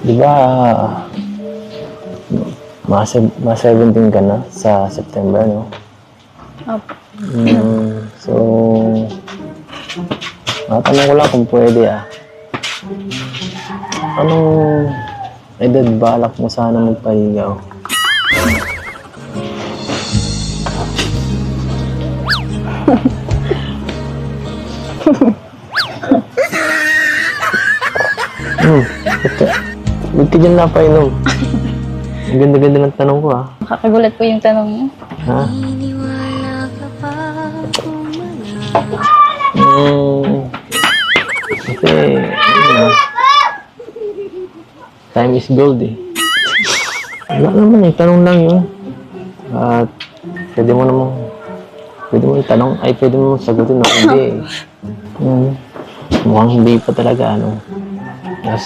Di ba, mga 17 ka na sa September, no? Opo. So, matanong ko lang kung pwede, Anong edad balak mo sana magpaligaw? Ba't ka dyan napainom? Ang ganda-ganda ng tanong ko, Nakakagulat po yung tanong niyo. Ha? Kasi, time is gold, Wala naman, tanong lang yun. At pwede mo itanong, pwede mo sagutin na hindi. Mukhang hindi pa talaga, Yes.